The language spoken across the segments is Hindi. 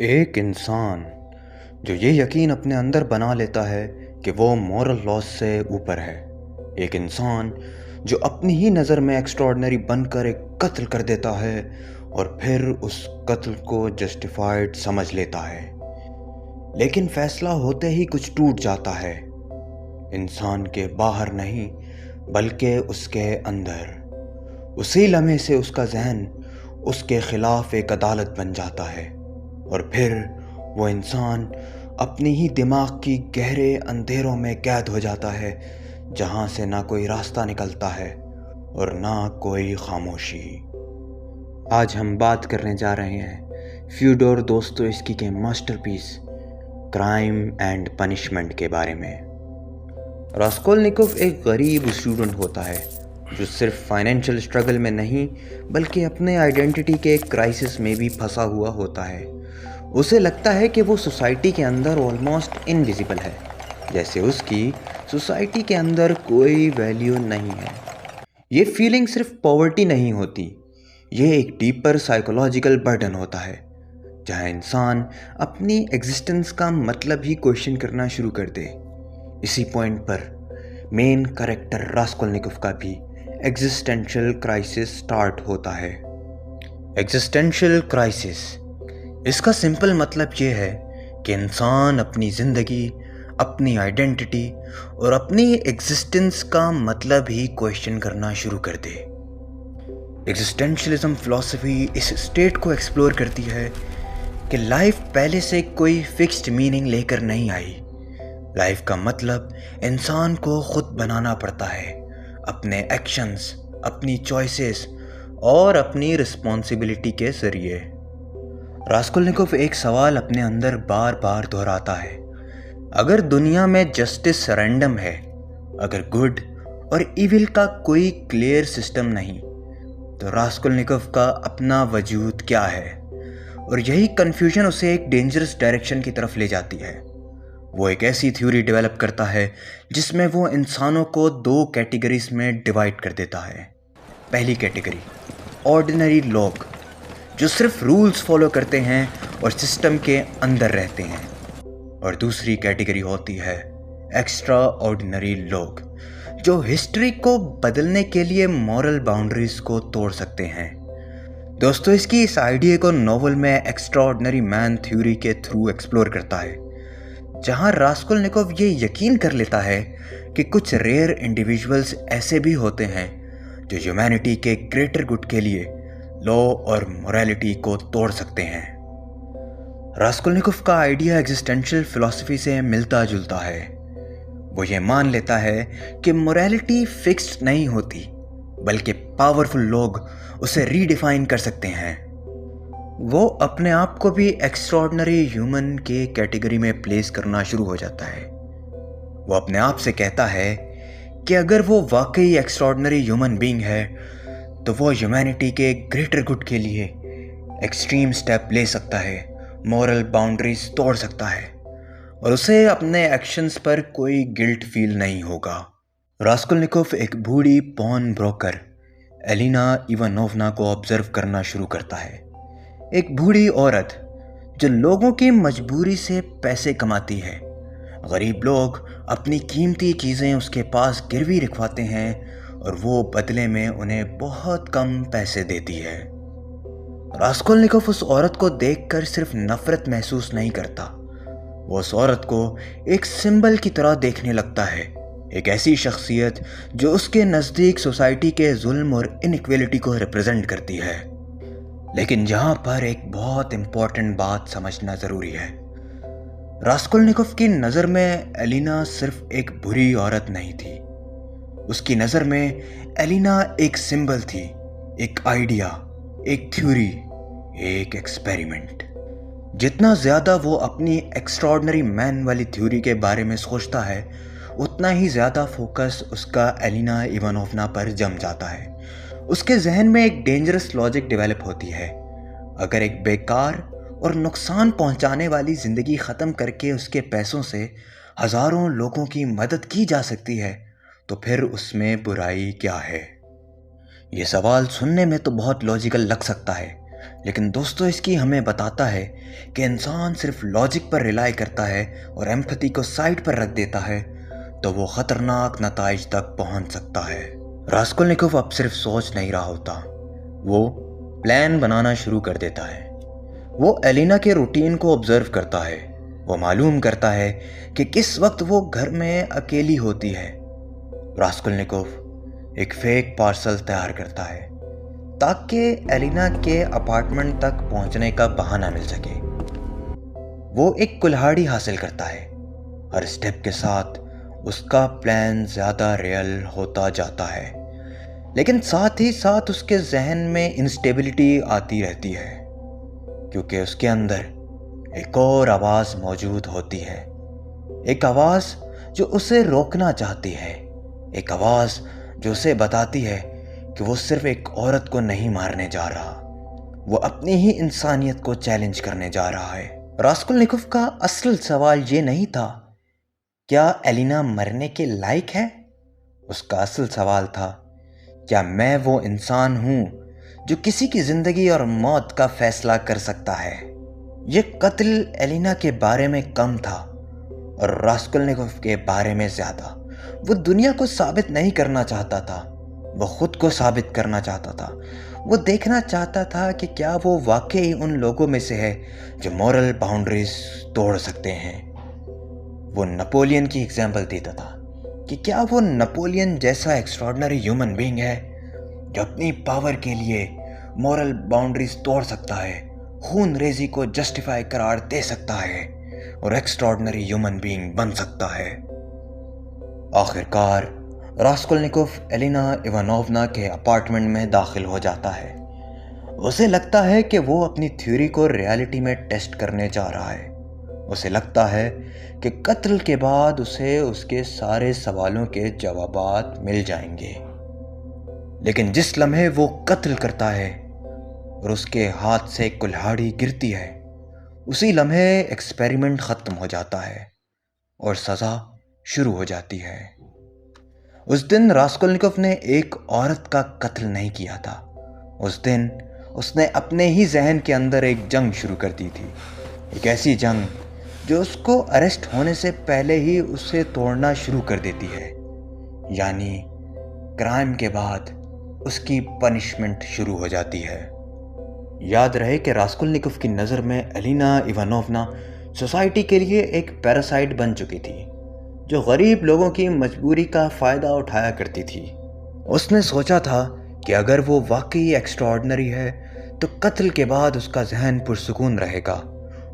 एक इंसान जो ये यकीन अपने अंदर बना लेता है कि वो मॉरल लॉज से ऊपर है। एक इंसान जो अपनी ही नज़र में एक्स्ट्रॉर्डनरी बनकर एक कत्ल कर देता है और फिर उस कत्ल को जस्टिफाइड समझ लेता है, लेकिन फैसला होते ही कुछ टूट जाता है। इंसान के बाहर नहीं बल्कि उसके अंदर। उसी लम्हे से उसका जहन उसके खिलाफ एक अदालत बन जाता है और फिर वो इंसान अपनी ही दिमाग की गहरे अंधेरों में कैद हो जाता है, जहाँ से ना कोई रास्ता निकलता है और ना कोई खामोशी। आज हम बात करने जा रहे हैं फ्योडोर दोस्तोयेव्स्की के मास्टरपीस क्राइम एंड पनिशमेंट के बारे में। रास्कोल्निकोव एक गरीब स्टूडेंट होता है जो सिर्फ फाइनेंशियल स्ट्रगल में नहीं बल्कि अपने आइडेंटिटी के क्राइसिस में भी फंसा हुआ होता है। उसे लगता है कि वो सोसाइटी के अंदर ऑलमोस्ट इनविजिबल है, जैसे उसकी सोसाइटी के अंदर कोई वैल्यू नहीं है। ये फीलिंग सिर्फ पॉवर्टी नहीं होती, ये एक डीपर साइकोलॉजिकल बर्डन होता है, जहाँ इंसान अपनी एग्जिस्टेंस का मतलब ही क्वेश्चन करना शुरू कर दे। इसी पॉइंट पर मेन कैरेक्टर रास्कोल्निकोव का भी एग्जिस्टेंशियल क्राइसिस स्टार्ट होता है। एग्जिस्टेंशियल क्राइसिस, इसका सिंपल मतलब ये है कि इंसान अपनी ज़िंदगी, अपनी आइडेंटिटी और अपनी एग्जिस्टेंस का मतलब ही क्वेश्चन करना शुरू कर दे। एग्जिस्टेंशियलिज्म फिलॉसफी इस स्टेट को एक्सप्लोर करती है कि लाइफ पहले से कोई फिक्स्ड मीनिंग लेकर नहीं आई। लाइफ का मतलब इंसान को खुद बनाना पड़ता है, अपने एक्शंस, अपनी चॉइसेस और अपनी रिस्पॉन्सिबिलिटी के ज़रिए। रास्कोल्निकोव एक सवाल अपने अंदर बार बार दोहराता है। अगर दुनिया में जस्टिस रैंडम है, अगर गुड और इविल का कोई क्लियर सिस्टम नहीं, तो रास्कोल्निकोव का अपना वजूद क्या है? और यही कन्फ्यूजन उसे एक डेंजरस डायरेक्शन की तरफ ले जाती है। वो एक ऐसी थ्योरी डेवलप करता है जिसमें वो इंसानों को दो कैटेगरीज में डिवाइड कर देता है। पहली कैटेगरी ऑर्डिनरी लोग, जो सिर्फ रूल्स फॉलो करते हैं और सिस्टम के अंदर रहते हैं, और दूसरी कैटेगरी होती है एक्स्ट्रा ऑर्डिनरी लोग, जो हिस्ट्री को बदलने के लिए मॉरल बाउंड्रीज को तोड़ सकते हैं। दोस्तों, इसकी इस आइडिया को नॉवल में एक्स्ट्रा ऑर्डिनरी मैन थ्योरी के थ्रू एक्सप्लोर करता है, जहां रास्कोल्निकोव ये यकीन कर लेता है कि कुछ रेयर इंडिविजुअल्स ऐसे भी होते हैं जो ह्यूमैनिटी के ग्रेटर गुड के लिए लॉ और मोरालिटी को तोड़ सकते हैं। रास्कोल्निकोव का आइडिया एग्जिस्टेंशियल फिलॉसफी से मिलता जुलता है। वो ये मान लेता है कि मोरालिटी फिक्स्ड नहीं होती, बल्कि पावरफुल लोग उसे रीडिफाइन कर सकते हैं। वो अपने आप को भी एक्स्ट्राऑर्डिनरी ह्यूमन के कैटेगरी में प्लेस करना शुरू हो जाता है। वो अपने आप से कहता है कि अगर वो वाकई एक्स्ट्राऑर्डिनरी ह्यूमन बीइंग है, तो वो ह्यूमैनिटी के ग्रेटर गुड के लिए एक्सट्रीम स्टेप ले सकता है, मॉरल बाउंड्रीज तोड़ सकता है, और उसे अपने एक्शंस पर कोई गिल्ट फील नहीं होगा। रास्कोल्निकोव एक बूढ़ी पॉन ब्रोकर एलिना इवानोवना को ऑब्जर्व करना शुरू करता है। एक बूढ़ी औरत जो लोगों की मजबूरी से पैसे कमाती है। गरीब लोग अपनी कीमती चीज़ें उसके पास गिरवी रखवाते हैं और वो बदले में उन्हें बहुत कम पैसे देती है। रास्कोल्निकोव उस औरत को देखकर सिर्फ नफरत महसूस नहीं करता, वो उस औरत को एक सिंबल की तरह देखने लगता है, एक ऐसी शख्सियत जो उसके नज़दीक सोसाइटी के जुल्म और इनइक्वालिटी को रिप्रेजेंट करती है। लेकिन यहाँ पर एक बहुत इम्पॉर्टेंट बात समझना ज़रूरी है। रास्कोल्निकोव की नज़र में एलिना सिर्फ एक बुरी औरत नहीं थी। उसकी नज़र में एलिना एक सिंबल थी, एक आइडिया, एक थ्योरी, एक एक्सपेरिमेंट। जितना ज़्यादा वो अपनी एक्स्ट्राऑर्डिनरी मैन वाली थ्योरी के बारे में सोचता है, उतना ही ज़्यादा फोकस उसका एलिना इवानोवना पर जम जाता है। उसके जहन में एक डेंजरस लॉजिक डेवलप होती है। अगर एक बेकार और नुकसान पहुंचाने वाली ज़िंदगी ख़त्म करके उसके पैसों से हज़ारों लोगों की मदद की जा सकती है, तो फिर उसमें बुराई क्या है? ये सवाल सुनने में तो बहुत लॉजिकल लग सकता है, लेकिन दोस्तों इसकी हमें बताता है कि इंसान सिर्फ लॉजिक पर रिलाई करता है और एम्पैथी को साइड पर रख देता है तो वो खतरनाक नताइज तक पहुंच सकता है। रास्कोल्निकोव अब सिर्फ सोच नहीं रहा होता, वो प्लान बनाना शुरू कर देता है। वो एलिना के रूटीन को ऑब्जर्व करता है। वो मालूम करता है कि किस वक्त वो घर में अकेली होती है। रास्कोल्निकोव एक फेक पार्सल तैयार करता है ताकि एलिना के अपार्टमेंट तक पहुंचने का बहाना मिल सके। वो एक कुल्हाड़ी हासिल करता है। हर स्टेप के साथ उसका प्लान ज़्यादा रियल होता जाता है, लेकिन साथ ही साथ उसके जहन में इंस्टेबिलिटी आती रहती है क्योंकि उसके अंदर एक और आवाज़ मौजूद होती है। एक आवाज़ जो उसे रोकना चाहती है, एक आवाज़ जो उसे बताती है कि वो सिर्फ एक औरत को नहीं मारने जा रहा, वो अपनी ही इंसानियत को चैलेंज करने जा रहा है। रास्कोल्निकोव का असल सवाल ये नहीं था क्या एलिना मरने के लायक है। उसका असल सवाल था क्या मैं वो इंसान हूं जो किसी की जिंदगी और मौत का फैसला कर सकता है। ये कत्ल एलिना के बारे में कम था और रास्कोल्निकोव के बारे में ज्यादा। वो दुनिया को साबित नहीं करना चाहता था, वो खुद को साबित करना चाहता था। वो देखना चाहता था कि क्या वो वाकई उन लोगों में से है जो मॉरल बाउंड्रीज तोड़ सकते हैं। वो नेपोलियन की एग्जाम्पल देता था कि क्या वो नेपोलियन जैसा एक्स्ट्रॉर्डनरी ह्यूमन बीइंग है जो अपनी पावर के लिए मॉरल बाउंड्रीज तोड़ सकता है, खून रेजी को जस्टिफाई करार दे सकता है और एक्स्ट्रॉर्डनरी ह्यूमन बीइंग बन सकता है। आखिरकार रास्कोल्निकोव एलिना इवानोवना के अपार्टमेंट में दाखिल हो जाता है। उसे लगता है कि वो अपनी थ्योरी को रियलिटी में टेस्ट करने जा रहा है। उसे लगता है कि कत्ल के बाद उसे उसके सारे सवालों के जवाबात मिल जाएंगे, लेकिन जिस लम्हे वो कत्ल करता है और उसके हाथ से कुल्हाड़ी गिरती है, उसी लम्हे एक्सपेरिमेंट ख़त्म हो जाता है और सज़ा शुरू हो जाती है। उस दिन रास्कोल्निकोव ने एक औरत का कत्ल नहीं किया था। उस दिन उसने अपने ही जहन के अंदर एक जंग शुरू कर दी थी, एक ऐसी जंग जो उसको अरेस्ट होने से पहले ही उसे तोड़ना शुरू कर देती है। यानी क्राइम के बाद उसकी पनिशमेंट शुरू हो जाती है। याद रहे कि रास्कोल्निकोव की नज़र में एलिना इवानोवना सोसाइटी के लिए एक पैरासाइट बन चुकी थी जो गरीब लोगों की मजबूरी का फ़ायदा उठाया करती थी। उसने सोचा था कि अगर वो वाकई एक्स्ट्राऑर्डिनरी है तो कत्ल के बाद उसका जहन पुरसुकून रहेगा।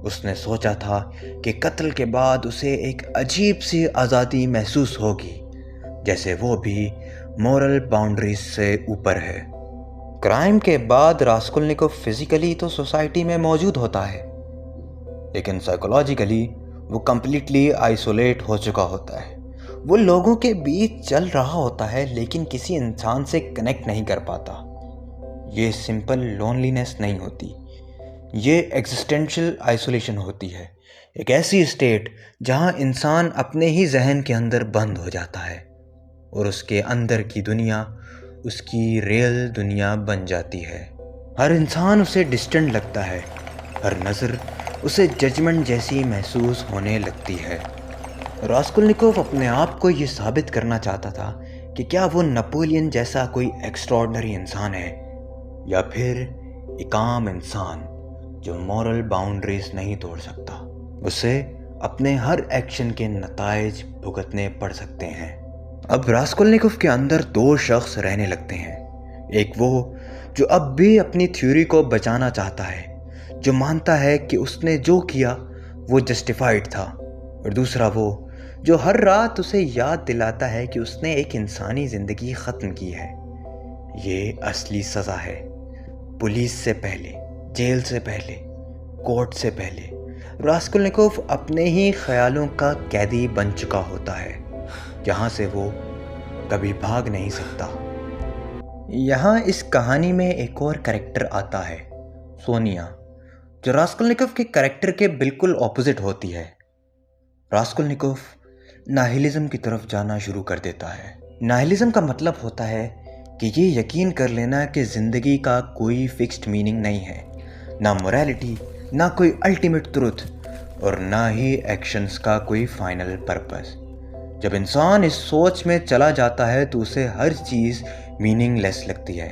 उसने सोचा था कि कत्ल के बाद उसे एक अजीब सी आज़ादी महसूस होगी, जैसे वो भी मॉरल बाउंड्रीज से ऊपर है। क्राइम के बाद रास्कोल्निकोव फिजिकली तो सोसाइटी में मौजूद होता है, लेकिन साइकोलॉजिकली वो कम्प्लीटली आइसोलेट हो चुका होता है। वो लोगों के बीच चल रहा होता है लेकिन किसी इंसान से कनेक्ट नहीं कर पाता। ये सिंपल लोनलीनेस नहीं होती, ये एग्जिस्टेंशियल आइसोलेशन होती है। एक ऐसी स्टेट जहाँ इंसान अपने ही जहन के अंदर बंद हो जाता है और उसके अंदर की दुनिया उसकी रियल दुनिया बन जाती है। हर इंसान उसे डिस्टेंट लगता है, हर नज़र उसे जजमेंट जैसी महसूस होने लगती है। रास्कोल्निकोव अपने आप को ये साबित करना चाहता था कि क्या वो नेपोलियन जैसा कोई एक्स्ट्राऑर्डिनरी इंसान है या फिर एक आम इंसान जो मॉरल बाउंड्रीज नहीं तोड़ सकता। उसे अपने हर एक्शन के नताइज भुगतने पड़ सकते हैं। अब रास्कोल्निकोव के अंदर दो शख्स रहने लगते हैं। एक वो जो अब भी अपनी थ्योरी को बचाना चाहता है, जो मानता है कि उसने जो किया वो जस्टिफाइड था, और दूसरा वो जो हर रात उसे याद दिलाता है कि उसने एक इंसानी ज़िंदगी ख़त्म की है। ये असली सज़ा है। पुलिस से पहले, जेल से पहले, कोर्ट से पहले रास्कोल्निकोव अपने ही ख्यालों का कैदी बन चुका होता है, जहाँ से वो कभी भाग नहीं सकता। यहाँ इस कहानी में एक और कैरेक्टर आता है, सोनिया, जो रास्कोल्निकोव के कैरेक्टर के बिल्कुल ऑपोजिट होती है। रास्कोल्निकोव नाहिलिज्म की तरफ जाना शुरू कर देता है। नाहिलिज्म का मतलब होता है कि ये यकीन कर लेना कि ज़िंदगी का कोई फिक्स्ड मीनिंग नहीं है, ना मोरालिटी, ना कोई अल्टीमेट ट्रुथ और ना ही एक्शंस का कोई फाइनल पर्पस। जब इंसान इस सोच में चला जाता है तो उसे हर चीज़ मीनिंगलेस लगती है।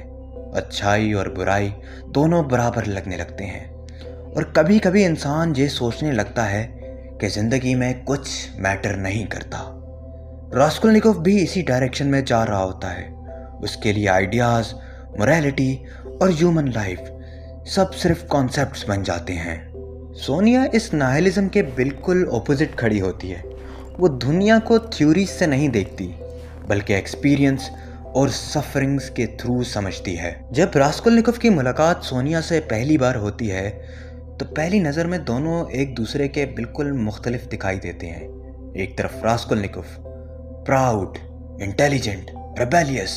अच्छाई और बुराई दोनों बराबर लगने लगते हैं और कभी कभी इंसान ये सोचने लगता है कि ज़िंदगी में कुछ मैटर नहीं करता। रास्कोल्निकोव भी इसी डायरेक्शन में जा रहा होता है। उसके लिए आइडियाज़, मोरालिटी और ह्यूमन लाइफ सब सिर्फ कॉन्सेप्ट्स बन जाते हैं। सोनिया इस नाहिलिज्म के बिल्कुल ऑपोजिट खड़ी होती है। वो दुनिया को थ्योरीज से नहीं देखती बल्कि एक्सपीरियंस और सफरिंग्स के थ्रू समझती है। जब रास्कोल्निकोव की मुलाकात सोनिया से पहली बार होती है तो पहली नज़र में दोनों एक दूसरे के बिल्कुल मुख्तलिफ दिखाई देते हैं। एक तरफ रास्कोल्निकोव प्राउड, इंटेलिजेंट, रेबेलियस,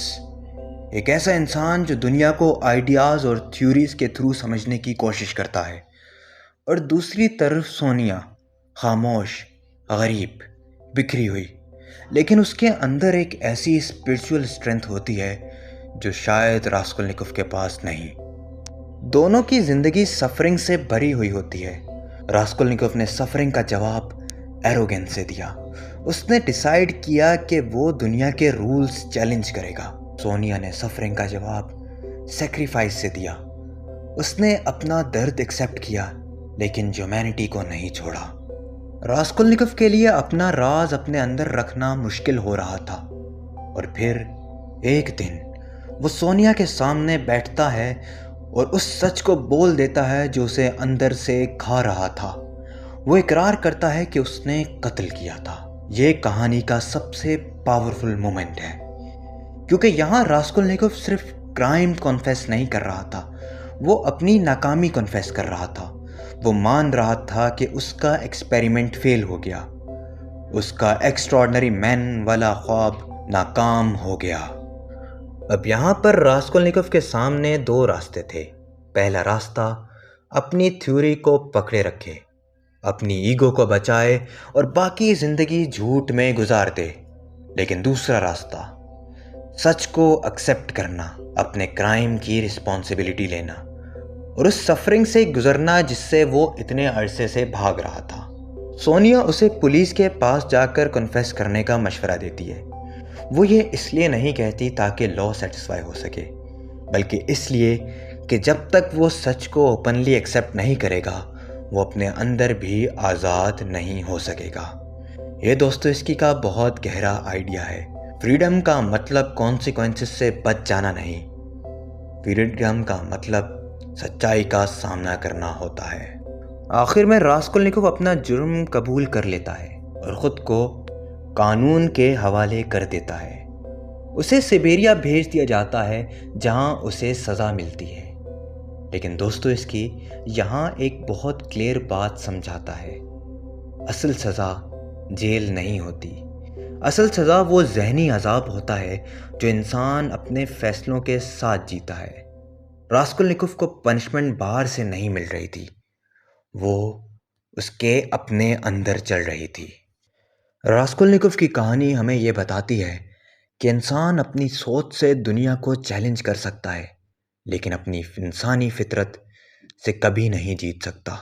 एक ऐसा इंसान जो दुनिया को आइडियाज़ और थ्योरीज के थ्रू समझने की कोशिश करता है, और दूसरी तरफ सोनिया खामोश, गरीब, बिखरी हुई, लेकिन उसके अंदर एक ऐसी स्पिरिचुअल स्ट्रेंथ होती है जो शायद रास्कोल्निकोव के पास नहीं। दोनों की ज़िंदगी सफरिंग से भरी हुई होती है। रास्कोल्निकोव ने सफरिंग का जवाब एरोगेंस से दिया। उसने डिसाइड किया कि वो दुनिया के रूल्स चैलेंज करेगा। सोनिया ने सफरिंग का जवाब सेक्रीफाइस से दिया। उसने अपना दर्द एक्सेप्ट किया लेकिन ह्यूमैनिटी को नहीं छोड़ा। रास्कोल्निकोव के लिए अपना राज अपने अंदर रखना मुश्किल हो रहा था, और फिर एक दिन वो सोनिया के सामने बैठता है और उस सच को बोल देता है जो उसे अंदर से खा रहा था। वो इकरार करता है कि उसने कत्ल किया था। ये कहानी का सबसे पावरफुल मोमेंट है, क्योंकि यहाँ रास्कोल्निकोव सिर्फ क्राइम कॉन्फेस नहीं कर रहा था, वो अपनी नाकामी कॉन्फेस कर रहा था। वो मान रहा था कि उसका एक्सपेरिमेंट फेल हो गया, उसका एक्स्ट्रॉर्डनरी मैन वाला ख्वाब नाकाम हो गया। अब यहाँ पर रास्कोल्निकोव के सामने दो रास्ते थे। पहला रास्ता अपनी थ्योरी को पकड़े रखे, अपनी ईगो को बचाए और बाकी ज़िंदगी झूठ में गुजार दे। लेकिन दूसरा रास्ता सच को एक्सेप्ट करना, अपने क्राइम की रिस्पॉन्सिबिलिटी लेना और उस सफरिंग से गुजरना जिससे वो इतने अरसे से भाग रहा था। सोनिया उसे पुलिस के पास जाकर कन्फेस करने का मशवरा देती है। वो ये इसलिए नहीं कहती ताकि लॉ सेटिस्फाई हो सके, बल्कि इसलिए कि जब तक वो सच को ओपनली एक्सेप्ट नहीं करेगा वो अपने अंदर भी आज़ाद नहीं हो सकेगा। ये दोस्तों इसकी का बहुत गहरा आइडिया है। फ्रीडम का मतलब कॉन्सिक्वेंसेस से बच जाना नहीं, फ्रीडम का मतलब सच्चाई का सामना करना होता है। आखिर में रास्कोल्निकोव अपना जुर्म कबूल कर लेता है और ख़ुद को कानून के हवाले कर देता है। उसे सिबेरिया भेज दिया जाता है जहां उसे सज़ा मिलती है। लेकिन दोस्तों इसकी यहाँ एक बहुत क्लियर बात समझाता है। असल सज़ा जेल नहीं होती। असल सज़ा वो जहनी अजाब होता है जो इंसान अपने फैसलों के साथ जीता है। रास्कोल्निकोव को पनिशमेंट बाहर से नहीं मिल रही थी, वो उसके अपने अंदर चल रही थी। रास्कोल्निकोव की कहानी हमें ये बताती है कि इंसान अपनी सोच से दुनिया को चैलेंज कर सकता है, लेकिन अपनी इंसानी फितरत से कभी नहीं जीत सकता।